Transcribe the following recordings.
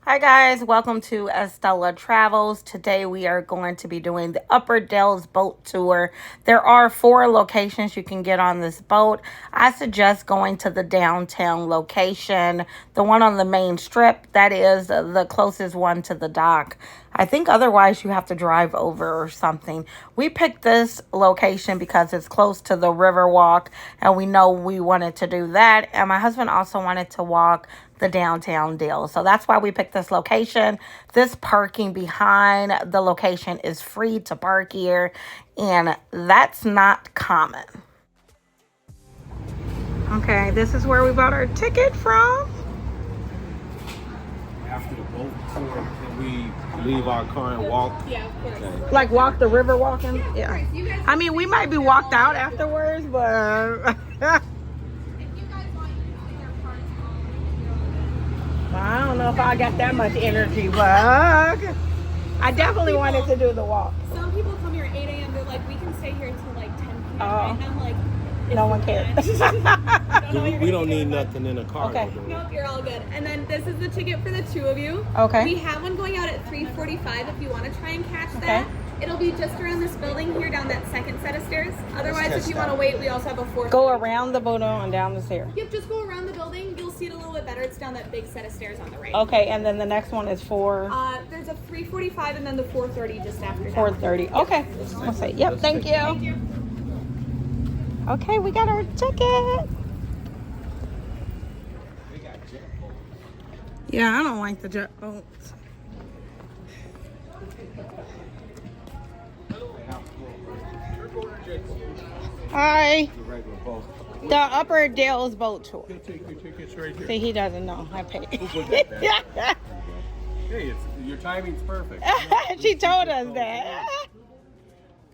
Hi guys, welcome to Estella Travels. Today we are going to be doing the Upper Dells boat tour. There are 4 locations you can get on this boat. I suggest going to the downtown location, the one on the main strip. That is the closest one to the dock. I think otherwise you have to drive over or something. We picked this location because it's close to the river walk and we know we wanted to do that. And my husband also wanted to walk the downtown deal. So that's why we picked this location. This parking behind the location is free to park here, and that's not common. Okay, this is where we bought our ticket from. After the boat tour, can we leave our car and walk? Yeah, of course. Okay. Like walk the river walking? Yeah. Yeah. I mean, we might be walked out afterwards, but I don't know if I got that much energy, but I definitely wanted to do the walk. Some people come here at 8 a.m. They're like, we can stay here until like 10 p.m. Oh. And I'm like, No one cares. We don't need nothing in the car. Okay. though, do we? Nope, you're all good. And then this is the ticket for the 2 of you. Okay. We have one going out at 3:45 if you want to try and catch that. It'll be just around this building here down that second set of stairs. Otherwise, if you want to wait, we also have a 4th. Go around the boat and down the stairs. Yep, just go around the building. You'll see it a little bit better. It's down that big set of stairs on the right. Okay, and then the next one is for There's a 3:45 and then the 4:30 just after that. 4:30. Okay. We'll say, yep, thank you. Thank you. Okay, we got our ticket. Yeah, I don't like the jet boats. Hi. The regular boat. The Upper Dells boat tour. He'll take your tickets right here. See, he doesn't know. I paid. Hey, your timing's perfect. She told us that.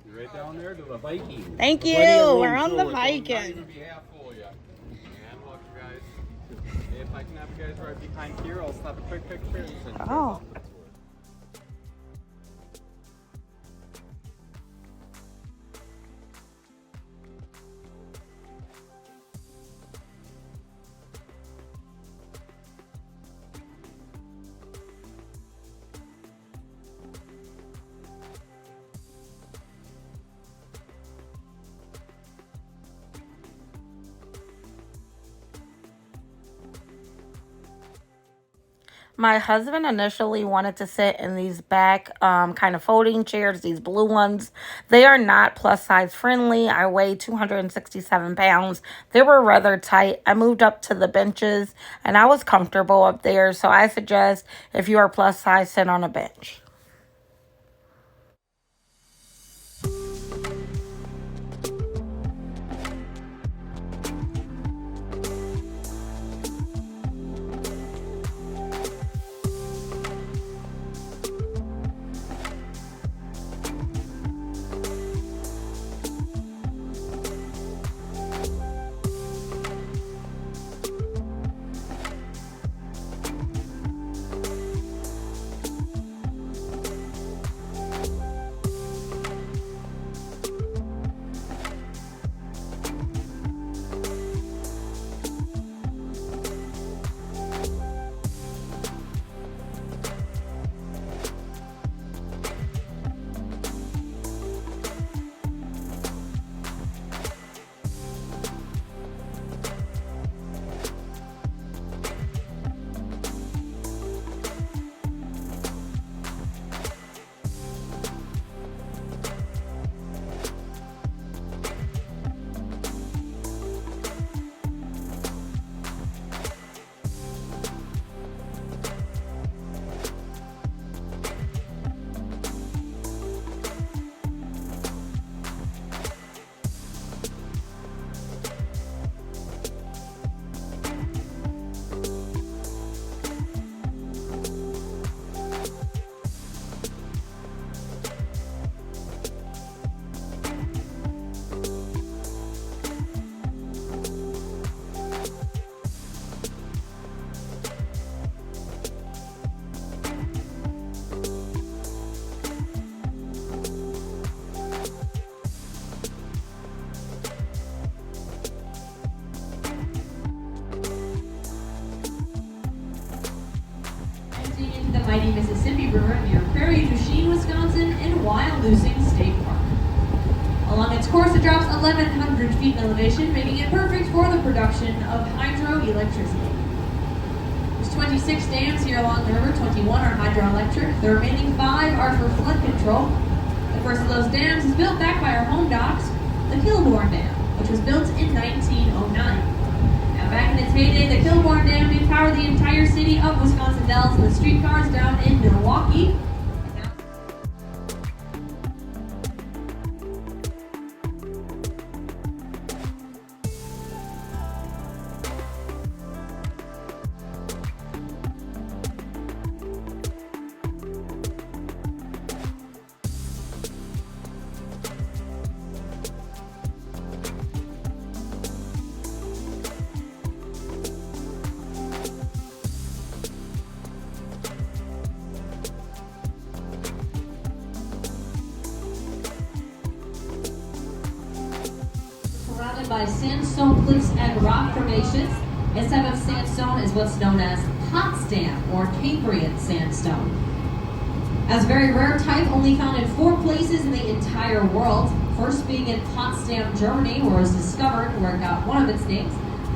You're right down there to the Viking. Thank you. Plenty of room We're on too, the so it might even Viking. be half full yet. And look, guys, if I can have you guys right behind here, I'll snap a quick picture and send you Oh. My husband initially wanted to sit in these back kind of folding chairs, these blue ones. They are not plus size friendly. I weigh 267 pounds. They were rather tight. I moved up to the benches and I was comfortable up there. So I suggest if you are plus size, sit on a bench. the mighty Mississippi River near Prairie du Chien, Wisconsin, in Wild-Loosing State Park. Along its course, it drops 1,100 feet in elevation, making it perfect for the production of hydroelectricity. There's 26 dams here along the river, 21 are hydroelectric. The remaining 5 are for flood control. The first of those dams is built back by our home docks, the Kilbourne Dam, which was built in 1909. Now, back in its heyday, the Kilbourne Dam did power the entire city of Wisconsin Dells and the streetcars down in Milwaukee. Surrounded by sandstone cliffs and rock formations. This type of sandstone is what's known as Potsdam or Cambrian sandstone. As a very rare type, only found in 4 places in the entire world. First being in Potsdam, Germany, where it was discovered, where it got one of its names.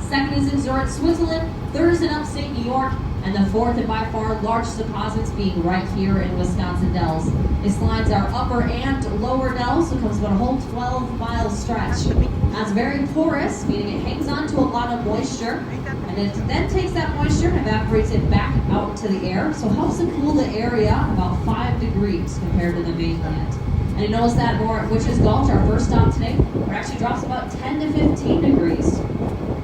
Second is in Zurich, Switzerland. Third is in upstate New York. And the fourth and by far largest deposits being right here in Wisconsin Dells. These lines are upper and lower Dells, so it comes about a whole 12-mile stretch. That's very porous, meaning it hangs on to a lot of moisture, and it then takes that moisture and evaporates it back out into the air, so it helps to cool the area about 5 degrees compared to the mainland. And you notice that more at Witch's Gulch, our first stop today, where it actually drops about 10 to 15 degrees.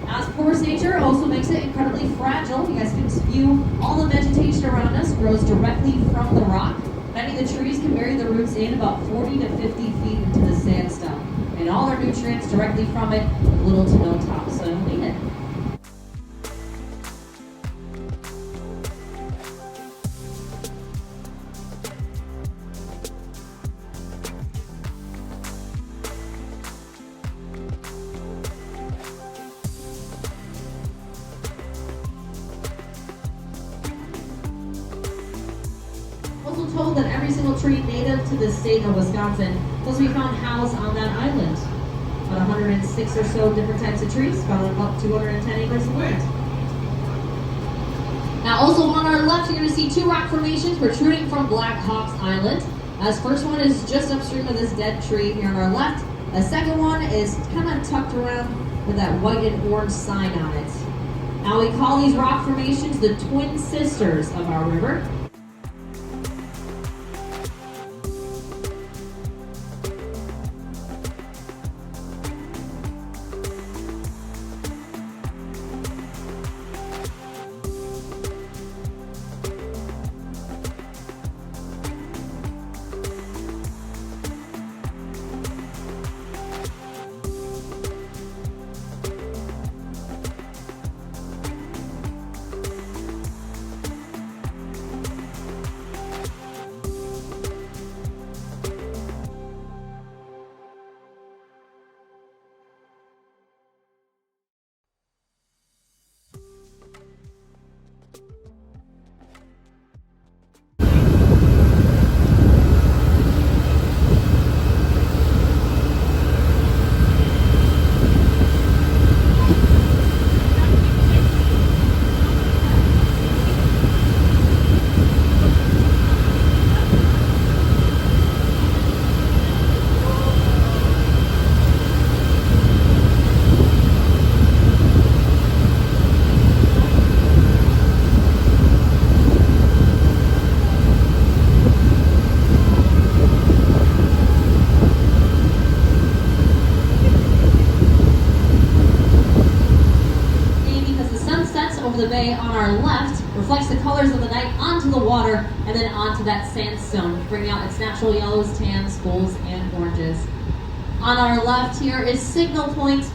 As porous nature also makes it incredibly fragile. You guys can view all the vegetation around us grows directly from the rock. Many of the trees can bury the roots in about 40 to 50 feet into the sandstone. And all their nutrients directly from it, with little to no topsoil needed. Also told that every single tree native to the state of Wisconsin was to be found housed on that island. About 106 or so different types of trees found on about 210 acres of land. Now also on our left, you're going to see 2 rock formations protruding from Black Hawk's Island. This first one is just upstream of this dead tree here on our left. The second one is kind of tucked around with that white and orange sign on it. Now we call these rock formations the twin sisters of our river. The bay on our left reflects the colors of the night onto the water and then onto that sandstone, bringing out its natural yellows, tans, golds, and oranges. On our left here is Signal Point.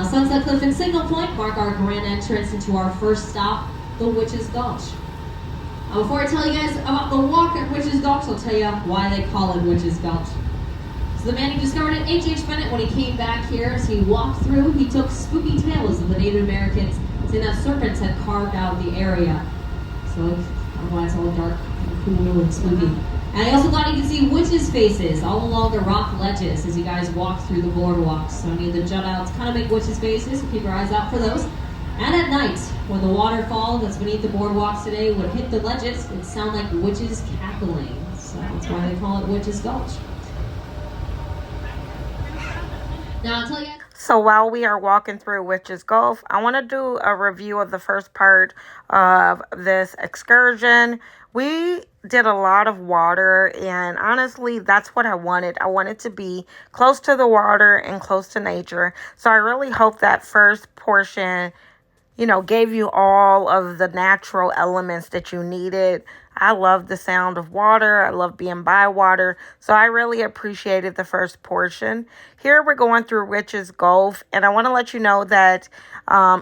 Sunset Cliff and Signal Point mark our grand entrance into our first stop, the Witch's Gulch. Before I tell you guys about the walk at Witch's Gulch, I'll tell you why they call it Witch's Gulch. So the man who discovered it, H.H. Bennett, when he came back here, as he walked through, he took spooky tales of the Native Americans, saying that serpents had carved out the area. So Otherwise, it's all dark and cool and spooky. And I also thought you could see witches' faces all along the rock ledges as you guys walk through the boardwalks. So any of the jut-outs kind of make witches' faces, so keep your eyes out for those. And at night, when the waterfall that's beneath the boardwalks today would hit the ledges, it'd sound like witches cackling. So that's why they call it Witches Gulch. Now I'll tell you guys. So while we are walking through Witches Gulf, I want to do a review of the first part of this excursion. We did a lot of water, and honestly, that's what I wanted. I wanted to be close to the water and close to nature. So I really hope that first portion, you know, gave you all of the natural elements that you needed. I love the sound of water. I love being by water. So I really appreciated the first portion. Here we're going through Witches Gulf, and I want to let you know that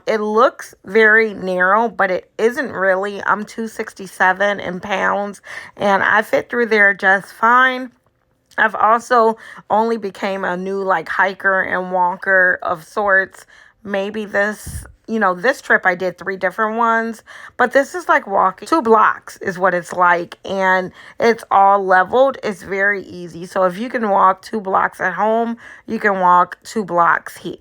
it looks very narrow, but it isn't really. I'm 267 in pounds, and I fit through there just fine. I've also only became a new like hiker and walker of sorts. Maybe this trip I did 3 different ones, but this is like walking 2 blocks is what it's like, and it's all leveled. It's very easy. So if you can walk 2 blocks at home, you can walk 2 blocks here.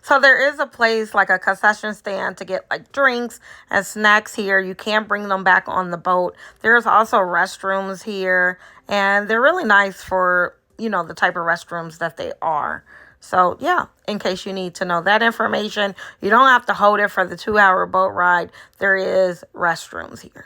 So there is a place like a concession stand to get like drinks and snacks here. You can bring them back on the boat. There's also restrooms here, and they're really nice for, you know, the type of restrooms that they are. So yeah, in case you need to know that information, you don't have to hold it for the 2-hour boat ride. There is restrooms here.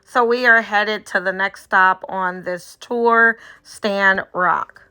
So we are headed to the next stop on this tour, Stand Rock.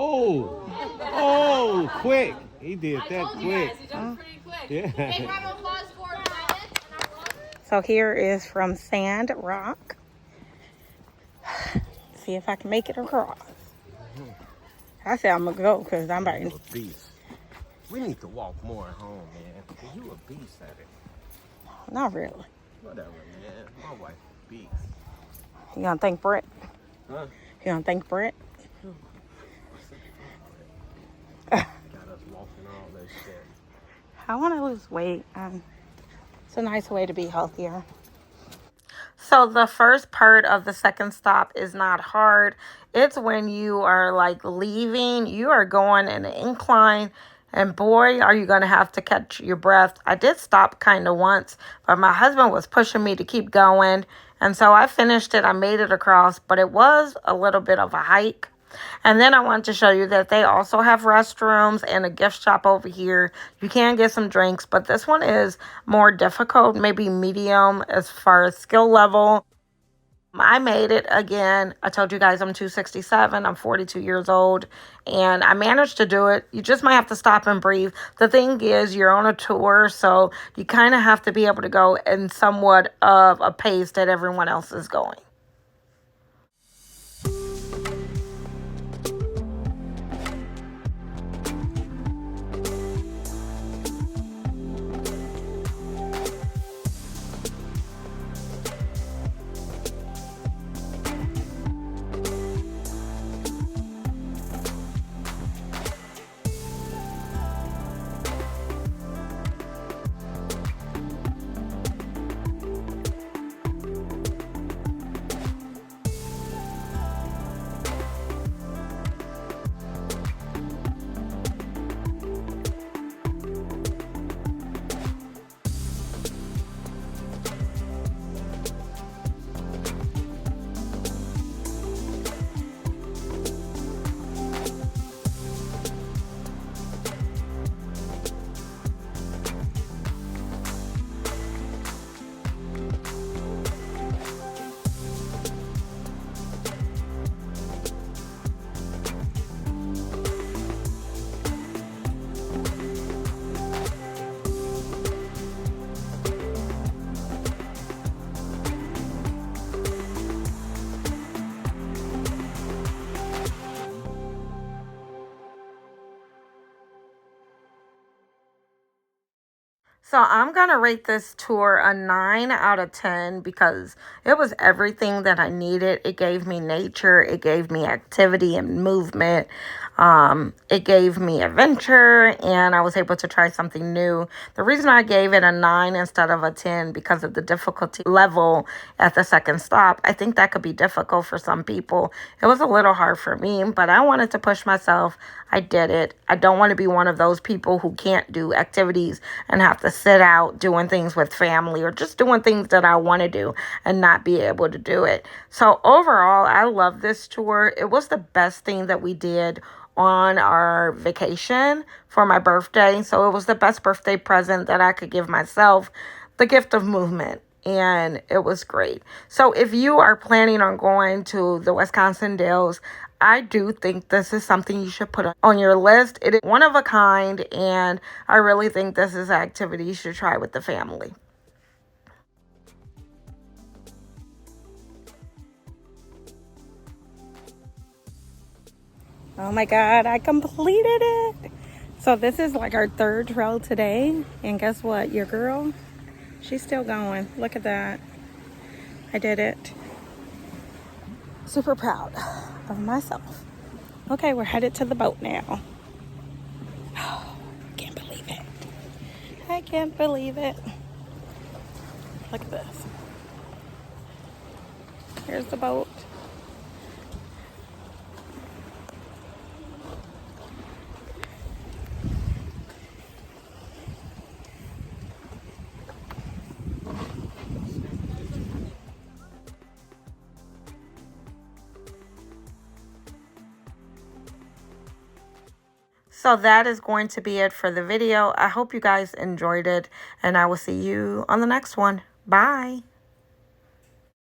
Oh, oh, quick. He did that quick. He jumped pretty quick. Yeah. Big round of applause for Ryan. So here is from Sand Rock. See if I can make it across. I said I'm gonna go because I'm about You to. a beast. We need to walk more at home, man. Because you a beast at it. Not really. Whatever, man. My wife a beast. You gonna thank Brett? Huh? You gonna thank Brett? Got us walking all that shit. I want to lose weight. It's a nice way to be healthier. So the first part of the second stop is not hard. It's when you are like leaving, you are going in an incline, and boy, are you going to have to catch your breath. I did stop kind of once, but my husband was pushing me to keep going. And so I finished it. I made it across, but it was a little bit of a hike. And then I want to show you that they also have restrooms and a gift shop over here. You can get some drinks, but this one is more difficult, maybe medium as far as skill level. I made it again. I told you guys I'm 267. I'm 42 years old, and I managed to do it. You just might have to stop and breathe. The thing is, you're on a tour, so you kind of have to be able to go in somewhat of a pace that everyone else is going. So I'm going to rate this tour a 9 out of 10 because it was everything that I needed. It gave me nature. It gave me activity and movement. It gave me adventure, and I was able to try something new. The reason I gave it a 9 instead of a 10 because of the difficulty level at the second stop. I think that could be difficult for some people. It was a little hard for me, but I wanted to push myself. I did it. I don't want to be one of those people who can't do activities and have to sit out doing things with family or just doing things that I want to do and not be able to do it. So overall, I love this tour. It was the best thing that we did on our vacation for my birthday. So it was the best birthday present that I could give myself, the gift of movement. And it was great. So if you are planning on going to the Wisconsin Dells, I do think this is something you should put on your list. It is one of a kind, and I really think this is an activity you should try with the family. Oh my God, I completed it. So this is like our third trail today. And guess what? Your girl, she's still going. Look at that. I did it. Super proud of myself. Okay, we're headed to the boat now. Oh, can't believe it. I can't believe it. Look at this. Here's the boat. So that is going to be it for the video. I hope you guys enjoyed it, and I will see you on the next one. Bye.